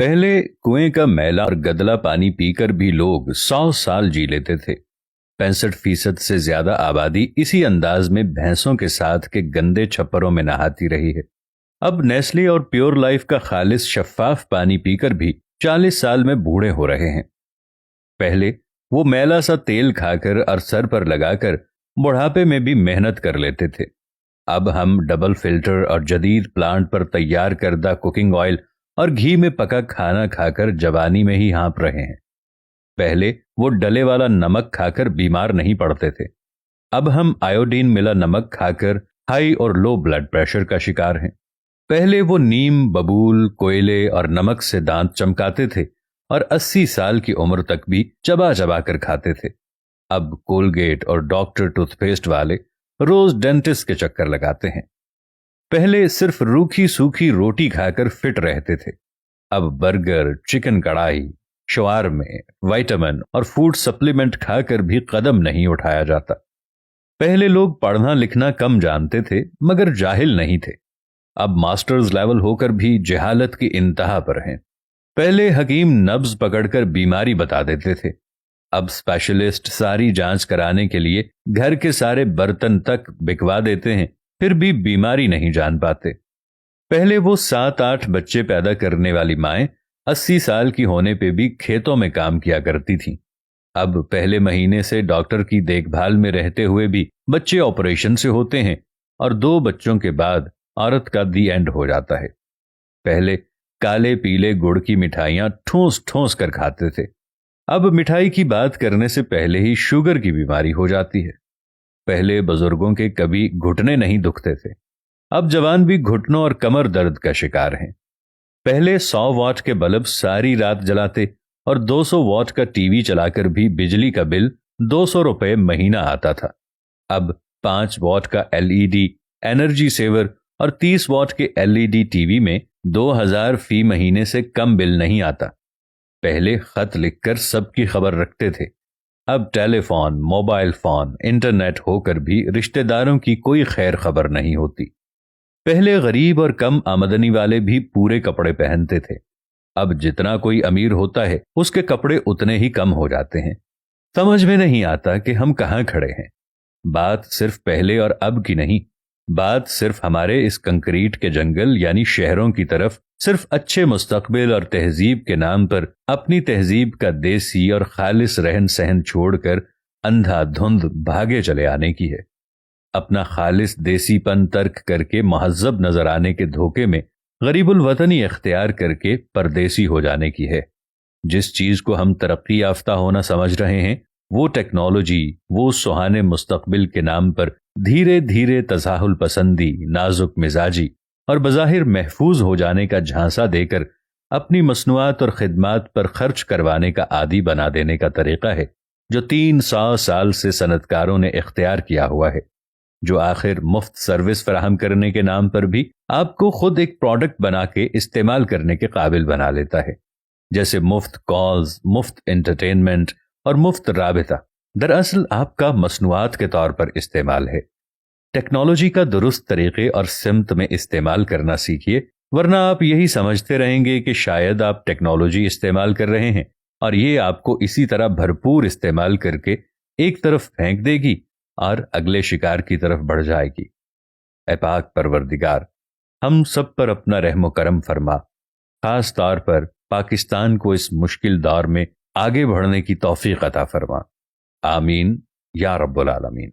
पहले कुएं का मैला और गदला पानी पीकर भी लोग 100 साल जी लेते थे। 65% से ज्यादा आबादी इसी अंदाज में भैंसों के साथ के गंदे छप्परों में नहाती रही है। अब नेस्ले और प्योर लाइफ का खालिस शफाफ पानी पीकर भी 40 साल में बूढ़े हो रहे हैं। पहले वो मैला सा तेल खाकर और सर पर लगाकर बुढ़ापे में भी मेहनत कर लेते थे। अब हम डबल फिल्टर और जदीद प्लांट पर तैयार करदा कुकिंग ऑयल और घी में पका खाना खाकर जवानी में ही हाँप रहे हैं। पहले वो डले वाला नमक खाकर बीमार नहीं पड़ते थे। अब हम आयोडीन मिला नमक खाकर हाई और लो ब्लड प्रेशर का शिकार हैं। पहले वो नीम, बबूल, कोयले और नमक से दांत चमकाते थे और 80 साल की उम्र तक भी चबा चबा कर खाते थे। अब कोलगेट और डॉक्टर टूथपेस्ट वाले रोज डेंटिस्ट के चक्कर लगाते हैं। पहले सिर्फ रूखी सूखी रोटी खाकर फिट रहते थे। अब बर्गर, चिकन कढ़ाई, शवारमे, विटामिन और फूड सप्लीमेंट खाकर भी कदम नहीं उठाया जाता। पहले लोग पढ़ना लिखना कम जानते थे मगर जाहिल नहीं थे। अब मास्टर्स लेवल होकर भी जहालत की इंतहा पर हैं। पहले हकीम नब्ज पकड़कर बीमारी बता देते थे। अब स्पेशलिस्ट सारी जांच कराने के लिए घर के सारे बर्तन तक बिकवा देते हैं, फिर भी बीमारी नहीं जान पाते। पहले वो 7-8 बच्चे पैदा करने वाली माएं 80 साल की होने पे भी खेतों में काम किया करती थीं। अब पहले महीने से डॉक्टर की देखभाल में रहते हुए भी बच्चे ऑपरेशन से होते हैं और 2 बच्चों के बाद औरत का दी एंड हो जाता है। पहले काले पीले गुड़ की मिठाइयां ठूंस ठूंस कर खाते थे। अब मिठाई की बात करने से पहले ही शुगर की बीमारी हो जाती है। पहले बुजुर्गों के कभी घुटने नहीं दुखते थे। अब जवान भी घुटनों और कमर दर्द का शिकार हैं। पहले 100 वॉट के बल्ब सारी रात जलाते और 200 वॉट का टीवी चलाकर भी बिजली का बिल 200 रुपए महीना आता था। अब 5 वॉट का एलईडी एनर्जी सेवर और 30 वॉट के एलईडी टीवी में 2000 फी महीने से कम बिल नहीं आता। पहले खत लिखकर सबकी खबर रखते थे। अब टेलीफोन, मोबाइल फोन, इंटरनेट होकर भी रिश्तेदारों की कोई खैर खबर नहीं होती। पहले गरीब और कम आमदनी वाले भी पूरे कपड़े पहनते थे। अब जितना कोई अमीर होता है उसके कपड़े उतने ही कम हो जाते हैं। समझ में नहीं आता कि हम कहां खड़े हैं। बात सिर्फ पहले और अब की नहीं, बात सिर्फ हमारे इस कंक्रीट के जंगल यानी शहरों की तरफ सिर्फ अच्छे मुस्तकबिल और तहजीब के नाम पर अपनी तहजीब का देसी और खालिस रहन सहन छोड़कर अंधाधुंध भागे चले आने की है। अपना खालिस देसीपन तर्क करके महज़्ज़ब नजर आने के धोखे में गरीबुल वतनी इख्तियार करके परदेसी हो जाने की है। जिस चीज को हम तरक्की याफ्ता होना समझ रहे हैं वो टेक्नोलॉजी, वो सुहाने मुस्तकबिल के नाम पर धीरे धीरे तसाहुल पसंदी, नाजुक मिजाजी और बज़ाहिर महफूज हो जाने का झांसा देकर अपनी मसनूआत और खिदमात पर खर्च करवाने का आदी बना देने का तरीका है जो 300 साल से सनतकारों ने इख्तियार किया हुआ है, जो आखिर मुफ्त सर्विस फराहम करने के नाम पर भी आपको खुद एक प्रोडक्ट बना के इस्तेमाल करने के काबिल बना लेता है। जैसे मुफ्त कॉल्स, मुफ्त एंटरटेनमेंट और मुफ्त राबिता दरअसल आपका मसनूआत के तौर पर इस्तेमाल है। टेक्नोलॉजी का दुरुस्त तरीके और सिमत में इस्तेमाल करना सीखिए, वरना आप यही समझते रहेंगे कि शायद आप टेक्नोलॉजी इस्तेमाल कर रहे हैं और ये आपको इसी तरह भरपूर इस्तेमाल करके एक तरफ फेंक देगी और अगले शिकार की तरफ बढ़ जाएगी। ऐ पाक परवरदिगार, हम सब पर अपना रहम करम फरमा, खास तौर पर पाकिस्तान को इस मुश्किल दौर में आगे बढ़ने की तौफीक अता फरमा। आमीन या रब्बुल आलमीन।